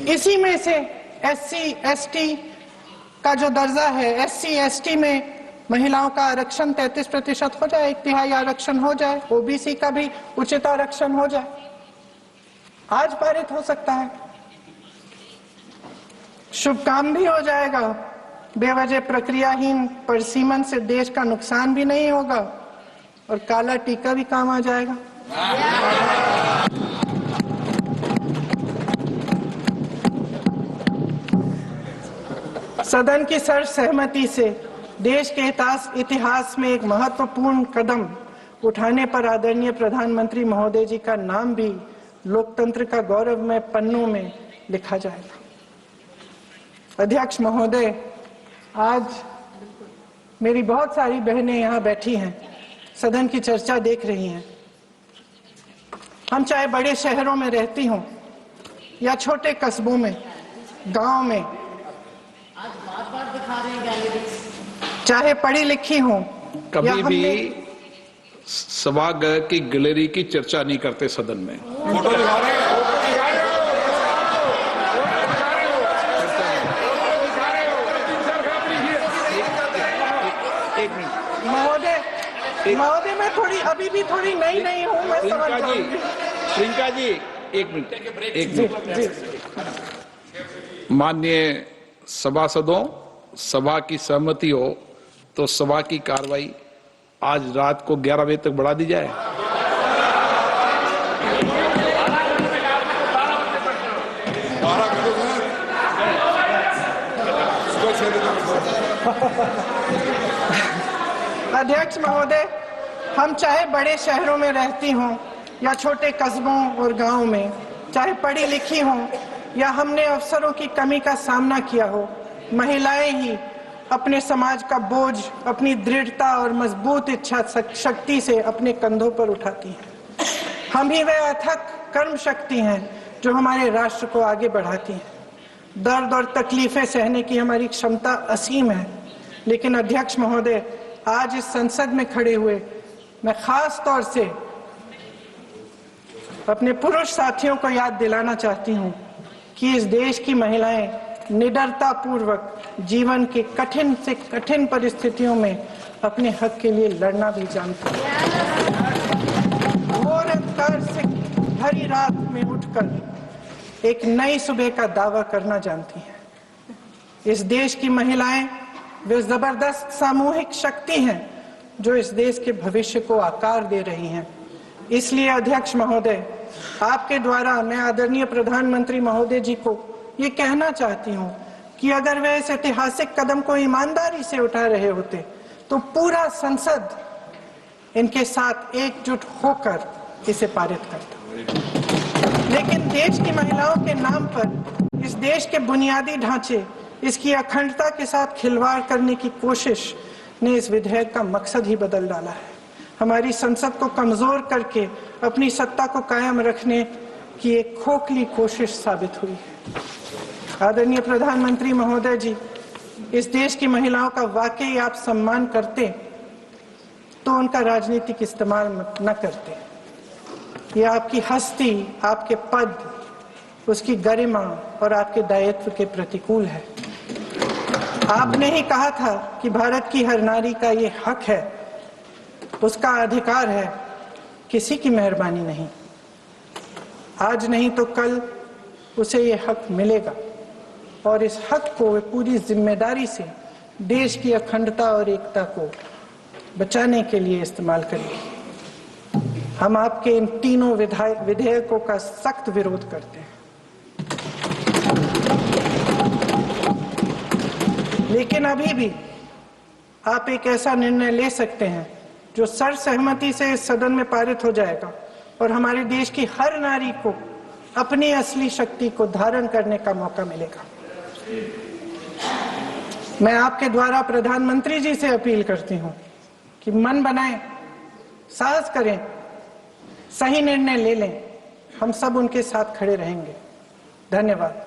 इसी में से SC ST का जो दर्जा है, SC ST में महिलाओं का आरक्षण 33% हो जाए, 1/3 आरक्षण हो जाए, OBC का भी उचित आरक्षण हो जाए, आज पारित हो सकता है। शुभ काम भी हो जाएगा, बेवजह प्रक्रियाहीन परिसीमन से देश का नुकसान भी नहीं होगा और काला टीका भी काम आ जाएगा। सदन की सर्वसहमति से देश के इतिहास में एक महत्वपूर्ण कदम उठाने पर आदरणीय प्रधानमंत्री महोदय जी का नाम भी लोकतंत्र का गौरवमय पन्नों में लिखा जाएगा। अध्यक्ष महोदय, आज मेरी बहुत सारी बहनें यहाँ बैठी हैं, सदन की चर्चा देख रही हैं। हम चाहे बड़े शहरों में रहती हों या छोटे कस्बों में, गांव में, चाहे पढ़ी लिखी हों, कभी भी सभागृह की गैलरी की चर्चा नहीं करते सदन में। फोटो दिखा रहे हैं। महोदय मैं थोड़ी अभी भी थोड़ी नई हूँ, मैं समझ जाऊंगी। प्रियंका जी, एक मिनट। माननीय सभासदों, सभा की सहमति हो तो सभा की कार्रवाई आज रात को 11 बजे तक बढ़ा दी जाए। अध्यक्ष महोदय, हम चाहे बड़े शहरों में रहती हों या छोटे कस्बों और गांवों में, चाहे पढ़ी लिखी हों या हमने अवसरों की कमी का सामना किया हो, महिलाएं ही अपने समाज का बोझ अपनी दृढ़ता और मजबूत इच्छा शक्ति से अपने कंधों पर उठाती हैं। हम ही वह अथक कर्म शक्ति हैं जो हमारे राष्ट्र को आगे बढ़ाती हैं। दर्द और तकलीफें सहने की हमारी क्षमता असीम है, लेकिन अध्यक्ष महोदय, आज इस संसद में खड़े हुए मैं खास तौर से अपने पुरुष साथियों को याद दिलाना चाहती हूँ कि इस देश की महिलाएं निडरता पूर्वक जीवन के कठिन से कठिन परिस्थितियों में अपने हक के लिए लड़ना भी जानती हैं। घोर अंधकार से भरी रात में उठकर एक नई सुबह का दावा करना जानती हैं। इस देश की महिलाएं वे जबरदस्त सामूहिक शक्ति हैं जो इस देश के भविष्य को आकार दे रही हैं। इसलिए अध्यक्ष महोदय, आपके द्वारा मैं आदरणीय प्रधानमंत्री महोदय जी को ये कहना चाहती हूँ कि अगर वे इस ऐतिहासिक कदम को ईमानदारी से उठा रहे होते तो पूरा संसद इनके साथ एकजुट होकर इसे पारित करता। लेकिन देश की महिलाओं के नाम पर इस देश के बुनियादी ढांचे, इसकी अखंडता के साथ खिलवाड़ करने की कोशिश ने इस विधेयक का मकसद ही बदल डाला है। हमारी संसद को कमजोर करके अपनी सत्ता को कायम रखने की एक खोखली कोशिश साबित हुई है। आदरणीय प्रधानमंत्री महोदय जी, इस देश की महिलाओं का वाकई आप सम्मान करते तो उनका राजनीतिक इस्तेमाल न करते। ये आपकी हस्ती, आपके पद, उसकी गरिमा और आपके दायित्व के प्रतिकूल है। आपने ही कहा था कि भारत की हर नारी का ये हक है, उसका अधिकार है, किसी की मेहरबानी नहीं। आज नहीं तो कल उसे ये हक मिलेगा और इस हक को वे पूरी जिम्मेदारी से देश की अखंडता और एकता को बचाने के लिए इस्तेमाल करेंगे। हम आपके इन तीनों विधेयकों का सख्त विरोध करते हैं, लेकिन अभी भी आप एक ऐसा निर्णय ले सकते हैं जो सर्वसहमति से इस सदन में पारित हो जाएगा और हमारे देश की हर नारी को अपनी असली शक्ति को धारण करने का मौका मिलेगा। मैं आपके द्वारा प्रधानमंत्री जी से अपील करती हूं कि मन बनाएं, साहस करें, सही निर्णय ले लें। हम सब उनके साथ खड़े रहेंगे। धन्यवाद।